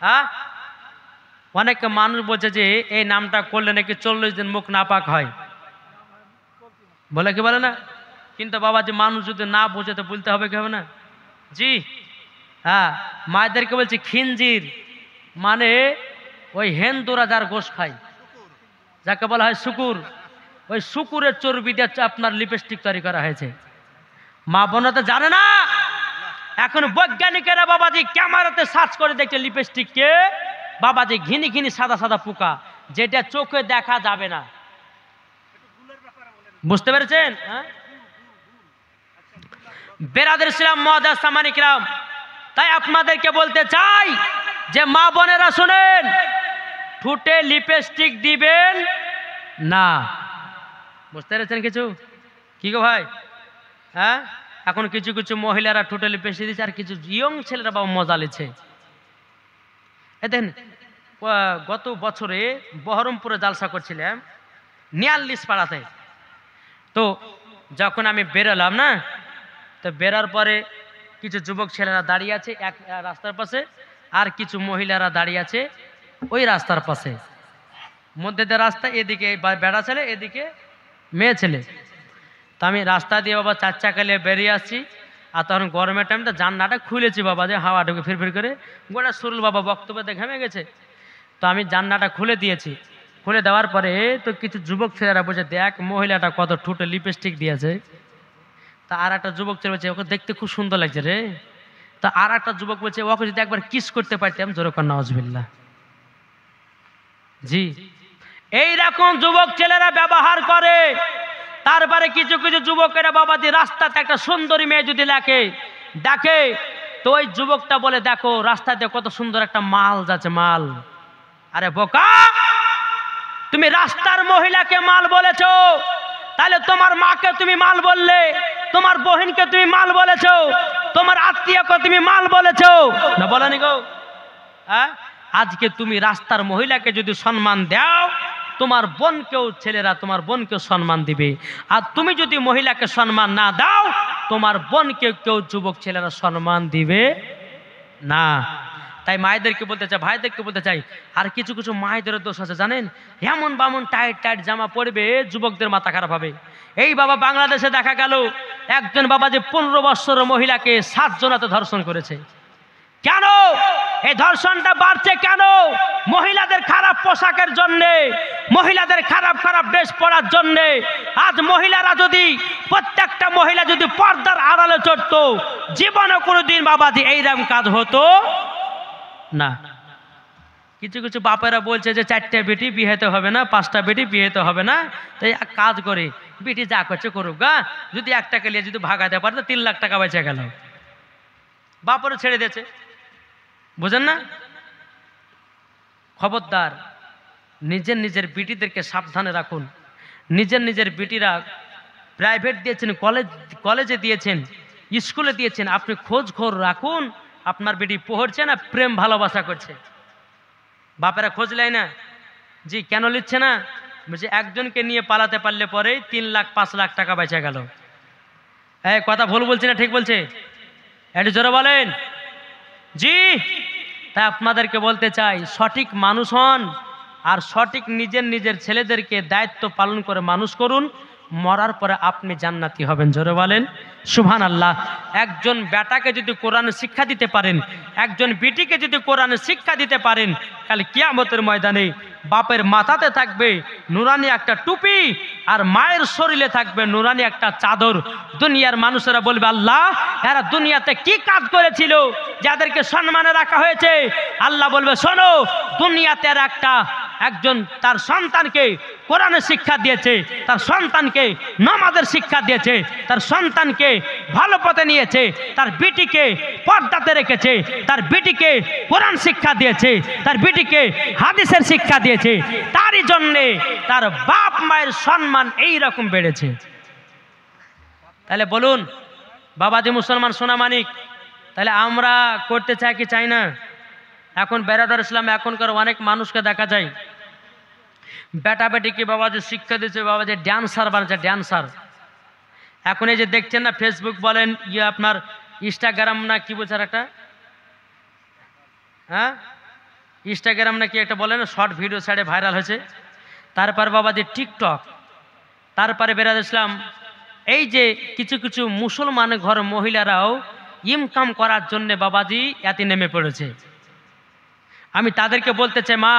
হ্যাঁ। অনেক মানুষ বলছে যে এই নামটা করলে নাকি 40 দিন মুখ নাপাক হয়, বলে কি বলে না? কিন্তু বাবাজি মানুষ যদি না বোঝে তো বলতে হবে কি হবে না? জি হ্যাঁ। মায়েদেরকে বলছি খিনজির মানে ওই হিন্দুরা যার গোশ খায়, যাকে বলা হয় শুকুর, ওই শুকুরের চর্বি দিয়ে আপনার লিপস্টিক তৈরি করা হয়েছে। মা বোনরা তো জানে না। এখন বৈজ্ঞানিকেরা বাবাজি ক্যামেরাতে সার্চ করে দেখছে লিপস্টিককে বাবাজি ঘিনি ঘিনি সাদা সাদা পোকা, যেটা চোখে দেখা যাবে না। বুঝতে পেরেছেন? বেরাদের ইসলাম মুআজ্জাজ সামানিক রাম, তাই আপনাদেরকে বলতে চাই যে মা বোনেরা শুনেন, ঠোঁটে লিপস্টিক দিবেন না। বুঝতে পেরেছেন কিছু? কি গো ভাই? হ্যাঁ, এখন কিছু কিছু মহিলারা ঠোঁটে লিপস্টিক দিচ্ছে, আর কিছু ইয়ং ছেলেরা বাবা মজা লিছে। দেখেন, গত বছরে বহরমপুরে জালসা করছিলাম ৪৯ পাড়াতে। তো যখন আমি বেরোলাম না, তো বেরার পরে কিছু যুবক ছেলেরা দাঁড়িয়ে আছে এক রাস্তার পাশে, আর কিছু মহিলারা দাঁড়িয়ে আছে ওই রাস্তার পাশে। মধ্যে দিয়ে রাস্তা, এদিকে বেড়া ছেলে, এদিকে মেয়ে ছেলে। তো আমি রাস্তা দিয়ে বাবা 4 চাকা নিয়ে বেরিয়ে আসছি, আর তখন গরমের টাইমটা জানলাটা খুলেছি বাবা, যে হাওয়া ঢুকে ফিরফির করে, গোটা শরীর বাবা বক্তব্যতে ঘেমে গেছে। তো আমি জানলাটা খুলে দিয়েছি। খুলে দেওয়ার পরে তো কিছু যুবক ছেলেরা বলছে, দেখ মহিলাটা কত ঠোঁটে লিপস্টিক দিয়েছে। তা আর একটা যুবক ছেলে বলছে, ওকে দেখতে খুব সুন্দর লাগছে রে। তা আর একটা যুবক বলছে, ওকে যদি একবার কিস করতে পারতাম। জোরে কর নাউজুবিল্লাহ। জি, এইরকম যুবক ছেলেরা ব্যবহার করে। তারপরে কিছু কিছু যুবকেরা বাবাজি রাস্তাতে একটা সুন্দরী মেয়ে যদি দেখে, তো ওই যুবকটা বলে, দেখো রাস্তাতে কত সুন্দর একটা মাল যাচ্ছে, মাল। আরে বোকা, তুমি রাস্তার মহিলাকে মাল বলেছো, তাহলে তোমার মাকে তুমি মাল বললে, তোমার বহিনকে তুমি মাল বলেছো, তোমার আত্মীয়কে তুমি মাল বলেছো না, বলেনি গো? হ্যাঁ, আজকে তুমি রাস্তার মহিলাকে যদি সম্মান দাও, তোমার বোনকেও, ছেলেরা তোমার বোনকেও সম্মান দিবে। আর তুমি যদি মহিলাকে সম্মান না দাও, তোমার বোনকে কেউ, যুবক ছেলেরা সম্মান দিবে না। তাই মায়েদেরকে বলতে চাই, ভাইদেরকে বলতে চাই, আর কিছু কিছু মায়েদের দোষ আছে জানেন, এমন বামন টাইট টাইট জামা পরবে, যুবকদের মাথা খারাপ হবে। এই বাবা বাংলাদেশে দেখা গেল একজন বাবা যে 15 বছরের মহিলাকে 7 জনাতে ধর্ষণ করেছে। কেন এই ধর্ষণটা বাড়ছে? কেন? মহিলাদের খারাপ পোশাকের জন্যে, মহিলাদের খারাপ খারাপ ড্রেস পরার জন্যে। আজ মহিলারা যদি, প্রত্যেকটা মহিলা যদি পর্দার আড়ালে চড়তো, জীবনে কোনোদিন বাবাজি এইরকম কাজ হতো না। কিছু কিছু বাপেরা বলছে যে 4টা বেটি বিয়েতে হবে না, 5টা বেটি বিয়েতে হবে না, তাই এক কাজ করে বেটি যা করছে করুক গা, যদি 1 টাকা নিয়ে যদি ভাগাতে পারে তো 3 লাখ টাকা বেঁচে গেল। বাপরে ছেড়ে দিয়েছে, বুঝেন না? খবরদার, নিজের নিজের বিটিদেরকে সাবধানে রাখুন। নিজের নিজের বিটিরা প্রাইভেট দিয়েছেন, কলেজে দিয়েছেন, স্কুলে দিয়েছেন, আপনি খোঁজ রাখুন আপনার বেটি পড়ছে না প্রেম ভালোবাসা করছে। বাপেরা খোঁজ নেয় না। জি, কেন নিচ্ছে না? বলছে একজনকে নিয়ে পালাতে পারলে পরে 3 লাখ 5 লাখ টাকা বেঁচে গেল। এই কথা ভুল বলছি না ঠিক বলছে? একটু জোরে বলেন। জি, তাই আপনাদেরকে বলতে চাই, সঠিক মানুষ হন, আর সঠিক নিজের নিজের ছেলেদেরকে দায়িত্ব পালন করে মানুষ করুন। মরার পরে আপনি জান্নাতি হবেন। জোরে বলেন সুবহানাল্লাহ। একজন বেটাকে যদি কোরআনের শিক্ষা দিতে পারেন, একজন বেটিকে যদি কোরআনের শিক্ষা দিতে পারেন, কাল কিয়ামতের ময়দানে বাপের মাথাতে থাকবে নুরানি একটা টুপি, আর মায়ের শরীরে থাকবে নুরানি একটা চাদর। দুনিয়ার মানুষেরা বলবে, আল্লাহ এরা দুনিয়াতে কি কাজ করেছিল যাদেরকে সম্মানে রাখা হয়েছে? আল্লাহ বলবে, শোনো, দুনিয়াতে এরা একটা একজন তার সন্তানকে কোরআনের শিক্ষা দিয়েছে, তার সন্তানকে নামাজের শিক্ষা দিয়েছে, তার সন্তানকে ভালো পথে নিয়েছে, তার বেটিকে পর্দাতে রেখেছে, তার বেটিকে কোরআন শিক্ষা দিয়েছে, তার বেটিকে হাদিসের শিক্ষা দিয়েছে, তারই জন্যে তার বাপ মায়ের সম্মান এই রকম বেড়েছে। তাহলে বলুন বাবাজি মুসলমান সোনামানিক, তাহলে আমরা করতে চাই কি চাই না? এখন বেরাদার ইসলাম এখনকার অনেক মানুষকে দেখা যায় বেটা বেটিকে বাবাজি শিক্ষা দিচ্ছে, বাবাজি ড্যান্সার বানাচ্ছে, ড্যান্সার। এখন এই যে দেখছেন না ফেসবুক বলেন, আপনার ইনস্টাগ্রাম না কি বলছে একটা, হ্যাঁ ইনস্টাগ্রাম না কি একটা বলেন, শর্ট ভিডিও ছাড়ে ভাইরাল হয়েছে। তারপর বাবাজি টিকটক, তারপরে বেরাদার ইসলাম এই যে কিছু কিছু মুসলমান ঘর মহিলারাও ইনকাম করার জন্য বাবাজি এতে নেমে পড়েছে। আমি তাদেরকে বলতে চাই, মা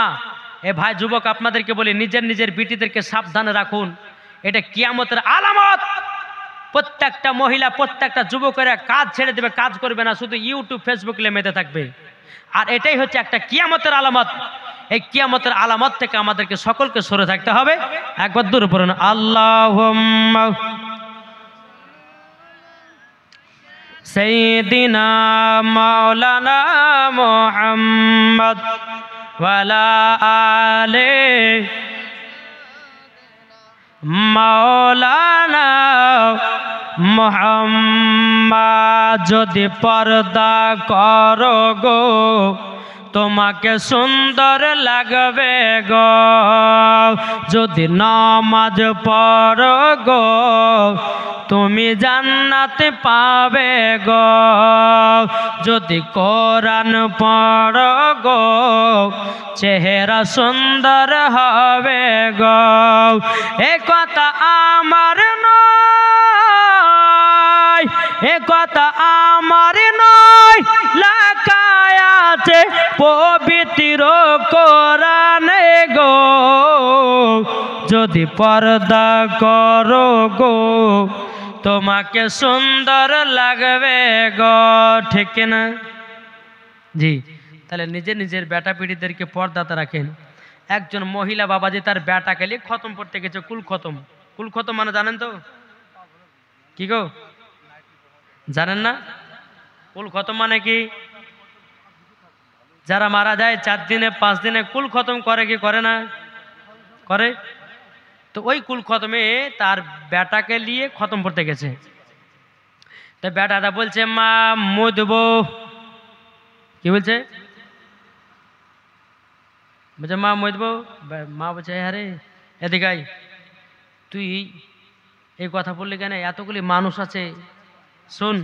এ ভাই যুবক আপনাদেরকে বলি, নিজের নিজের বিটিদেরকে সাবধানে রাখুন, এটা কিয়ামতের আলামত। প্রত্যেকটা মহিলা প্রত্যেকটা যুবকেরা কাজ ছেড়ে দেবে, কাজ করবে না, শুধু ইউটিউব ফেসবুক মেতে থাকবে। আর এটাই হচ্ছে একটা কিয়ামতের আলামত। এই কিয়ামতের আলামত থেকে আমাদেরকে সকলকে সরে থাকতে হবে। একবার দূর পড়ুন আল্লাহুম্মা সাইয়্যিদিনা মাওলানা মুহাম্মদ ওয়ালা আলে মাওলানা মুহাম্মদ। যদি পর্দা করো গো তোমাকে সুন্দর লাগবে গো, যদি নামাজ পড়ো গো তুমি জান্নাত পাবে গো, যদি কোরআন পড়ো গো চেহারা সুন্দর হবে গো। এ কথা আমার নয়, এ কথা আমার নয়, লেখায় আছে পবিত্র কোরআনে গো। যদি পর্দা করো গো তোমাকে সুন্দর লাগবে গো, ঠিক না? জি, তাহলে নিজের নিজের বেটা পিড়িদেরকে পর্দাতে রাখেন। একজন মহিলা বাবাজি তার বেটাকে নিয়ে খতম পড়তে গেছে, কুল খতম। কুল খতম মানে জানেন তো কি গো? জানেন না? কুল খতম মানে কি? যারা মারা যায় 4 দিনে 5 দিনে কুল খতম করে কি করে না? করে। তো ওই কুল খতমে তার বেটাকে নিয়ে খতম পড়তে গেছে। তো বেটাটা বলছে মা মুদবো, কি বলছে? বলছে মা মুদবো। মা বলছে আরে এদিকে আয়, তুই এই কথা বললি কেন? এতগুলি মানুষ আছে, শোন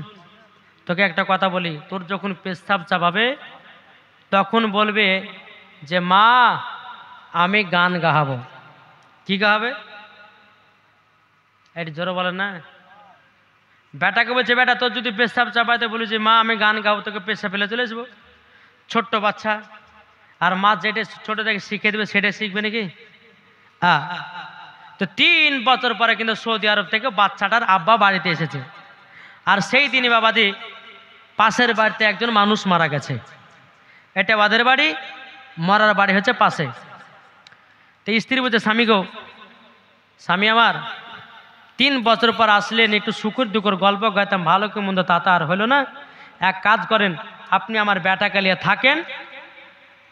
তোকে একটা কথা বলি, তোর যখন পেশাব চাপাবে তখন বলবে যে মা আমি গান গাহাবো। কি গাহাবে? এটি জোরে বলেন না। বেটাকে বলছে বেটা তোর যদি পেশাব চাপাইতে বলি যে মা আমি গান গাবো, তোকে পেশাব ফেলে চলে আসবো। ছোট্ট বাচ্চা, আর মা যেটা ছোট থেকে শিখে দেবে সেটা শিখবে নাকি? তো 3 বছর পরে কিন্তু সৌদি আরব থেকে বাচ্চাটার আব্বা বাড়িতে এসেছে। আর সেই দিনই বাবাজি পাশের বাড়িতে একজন মানুষ মারা গেছে। এটা ওদের বাড়ি, মরার বাড়ি হচ্ছে পাশে। তো স্ত্রী বলছে স্বামী গো, স্বামী আমার 3 বছর পর আসলেন, একটু সুখের দুঃখের গল্প গাইতাম, ভালো কি মন্দ তা তো আর হলো না। এক কাজ করেন, আপনি আমার বেটাকে নিয়ে থাকেন,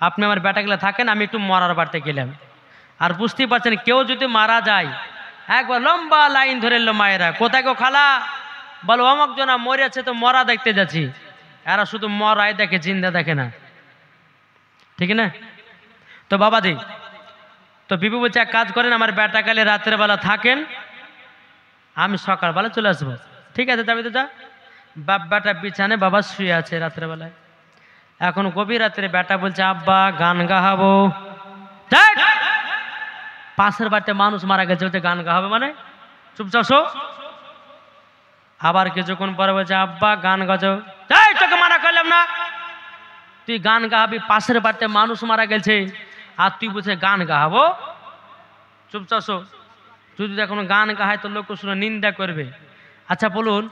আপনি আমার বেটাকে নিয়ে থাকেন, আমি একটু মরার বাড়িতে গেলাম। আর বুঝতেই পারছেন কেউ যদি মারা যায় একবার লম্বা লাইন ধরে এলো মায়েরা, কোথায় গো খালা? বলো অমুক জনা মরেছে তো মরা দেখতে যাচ্ছি। এরা শুধু মরাই দেখে, জিন্দা দেখে না, ঠিক না? তো বাবাজি, তো বিবি বলছে এক কাজ করেন আমার বেটাকালে রাতের বেলা থাকেন, আমি সকালবেলা চলে আসবো। ঠিক আছে যাবি তো যা। বাপ বেটা বিছানে বাবা শুয়ে আছে রাতের বেলায়। এখন গভীর রাত্রে বেটা বলছে আব্বা গান গাহাবো। পাশের বাড়িতে মানুষ মারা গেছে, বলছে গান গাহাবে মানে? চুপচাপ শো। আবার কিছুক্ষণ পরে বলছে আব্বা গান গাজো। তোকে মানা করলাম না, তুই গান গাহাবি? পাশের বাড়িতে মানুষ মারা গেছে আর তুই বলছে গান গাহাবো? চুপচাপ শো। তুই যদি এখন গান গাহায় তো লোক শুনে নিন্দা করবে। আচ্ছা বলুন,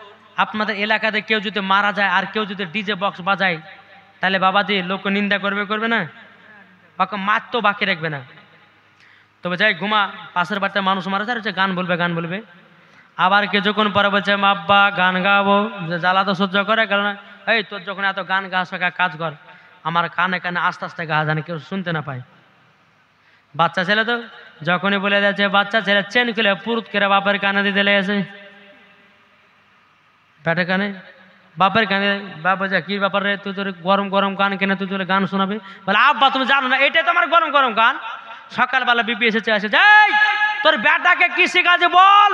আপনাদের এলাকাতে কেউ যদি মারা যায় আর কেউ যদি ডিজে বক্স বাজায়, তাহলে বাবাজি লোক নিন্দা করবে, করবে না? বাকি মার তো বাকি রাখবে না। তবে যাই ঘুমা, পাশের বাড়িতে মানুষ মারা যায়, গান বলবে গান বলবে। আবার কিছুক্ষণ পরে বলছে আব্বা গান গাবো, যে জ্বালা তো সহ্য করে, কারণ এই তোর যখন এত গান গাছ কাজ কর, আমার কানে কানে আস্তে আস্তে গা জানে কেউ শুনতে না পায়। বাচ্চা ছেলে তো যখনই বলে যাচ্ছে, বাচ্চা ছেলে চেন খুলে পুরুত করে বাপের কানে দিতে লেগেছে, পেটে কানে বাপের কানে। বাপ বলছে কি ব্যাপার রে, তুই তোর গরম গরম গান কেনে তুই তোর গান শোনাবে? বলে আব্বা তুমি জানো না এটাই তো আমার গরম গরম গান। সকালবেলা বিপি এসেছে, আসে যাই তোর বেটাকে কি শিখাছে বল।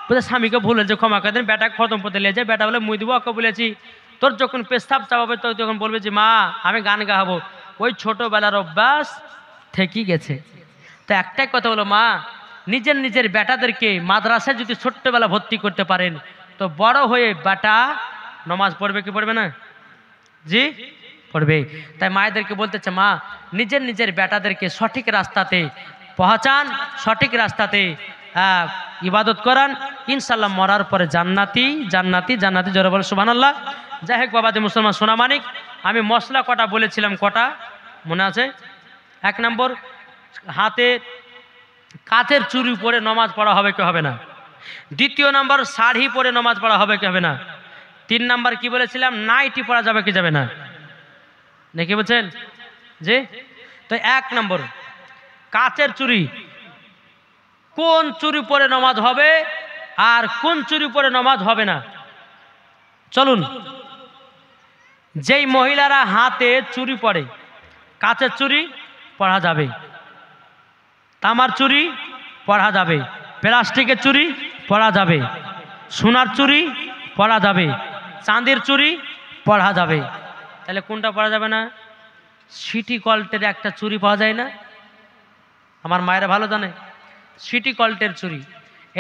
বলছে স্বামীকে ভুলেছে, ক্ষমা করে দিন, বেটা খতম পথে লেগেছে। বেটা বলে মুই দিব, ওকে বলেছি তোর যখন পেশাব চাপাবে তো তখন বলবে যে মা আমি গান গাবো। ওই ছোটবেলার অভ্যাস থেকেই গেছে। তো একটাই কথা হলো, মা নিজের নিজের বেটাদেরকে মাদ্রাসায় যদি ছোট্টবেলা ভর্তি করতে পারেন তো বড় হয়ে বেটা নমাজ পড়বে কি পড়বে না? জি পড়বে। তাই মায়েদেরকে বলতেছে মা নিজের নিজের বেটাদেরকে সঠিক রাস্তাতে পৌঁছান, সঠিক রাস্তাতে ইবাদত করান, ইনশাল্লাহ মরার পরে জান্নাতি জান্নাতি জান্নাতি। জোরে বলে সুবহানাল্লাহ। যাই হোক বাবাজি মুসলমান সোনা মানিক, আমি মশলা কটা বলেছিলাম, কটা মনে আছে? 1 নম্বর, হাতে কাচের চুড়ি পরে নমাজ পড়া হবে কি হবে না? 2 নম্বর, শাড়ি পরে নমাজ পড়া হবে কি হবে না? 3 নম্বর কি বলেছিলাম, নাইটি পরা যাবে কি যাবে না? নাকি বলছেন জি? তো 1 নম্বর কাচের চুড়ি, কোন চুড়ি পরে নমাজ হবে আর কোন চুড়ি পরে নমাজ হবে না? চলুন, যেই মহিলারা হাতে চুড়ি পরে, কাচের চুড়ি পরা যাবে, তামার চুড়ি পরা যাবে, প্লাস্টিকের চুড়ি পরা যাবে, সোনার চুড়ি পরা যাবে, চাঁদের চুড়ি পরা যাবে। তাহলে কোনটা পরা যাবে না? সিটি কল্টের একটা চুড়ি পাওয়া যায় না, আমার মায়েরা ভালো জানে, সিটি কল্টের চুড়ি।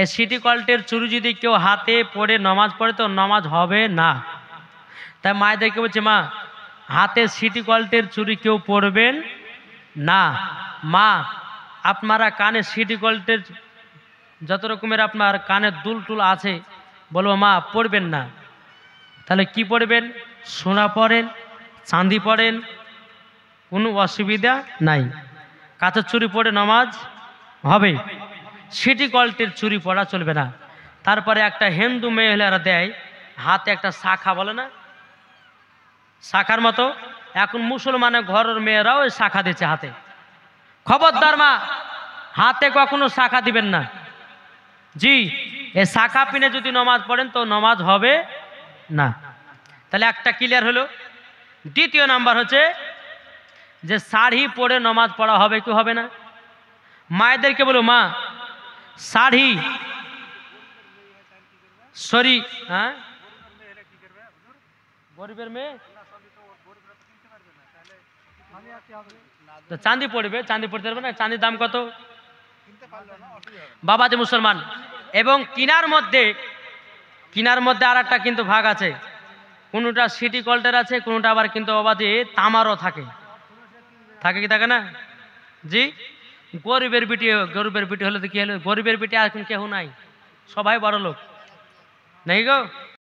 এই সিটি কল্টের চুড়ি যদি কেউ হাতে পরে নমাজ পড়ে তো নমাজ হবে না। তাই মায়েদেরকে বলছে মা হাতে সিটি কল্টের চুড়ি কেউ পরবেন না। মা আপনারা কানে সিটি কল্টের যত রকমের আপনার কানের দুল টুল আছে, বলবো মা পড়বেন না। তাহলে কি পড়বেন? সোনা পড়েন, চাঁদি পড়েন, কোনো অসুবিধা নাই, কাঁচের চুড়ি পরে নামাজ হবে, সিটি কল্টের চুড়ি পরা চলবে না। তারপরে একটা হিন্দু মহিলারা দেয় হাতে একটা শাখা, বলে না শাখার মতো, এখন মুসলমানের ঘরের মেয়েরাও ওই শাখা দিচ্ছে হাতে। খবরদার মা হাতে কখনো শাখা দিবেন না। জি, এই শাখা পিনে যদি নমাজ পড়েন তো নমাজ হবে না। তাহলে একটা ক্লিয়ার হলো। 2 নাম্বার হচ্ছে যে শাড়ি পরে নমাজ পড়া হবে কি হবে না? মায়েদেরকে বলো মা শাড়ি সরি, হ্যাঁ গরিবের মেয়ে চাঁদি পড়বে, চাঁদি পড়তে পারবে না, চাঁদির দাম কত বাবাজি মুসলমান। এবং কিনার মধ্যে আর একটা কিন্তু ভাগ আছে, কোনোটা সিটি কল্টের আছে, কোনোটা আবার কিন্তু বাবাজি তামারও থাকে কি থাকে না? জি, গরিবের বিটি হলে তো কি হলো, গরিবের বিটি এখন কেউ নাই, সবাই বড় লোক, নাই গো।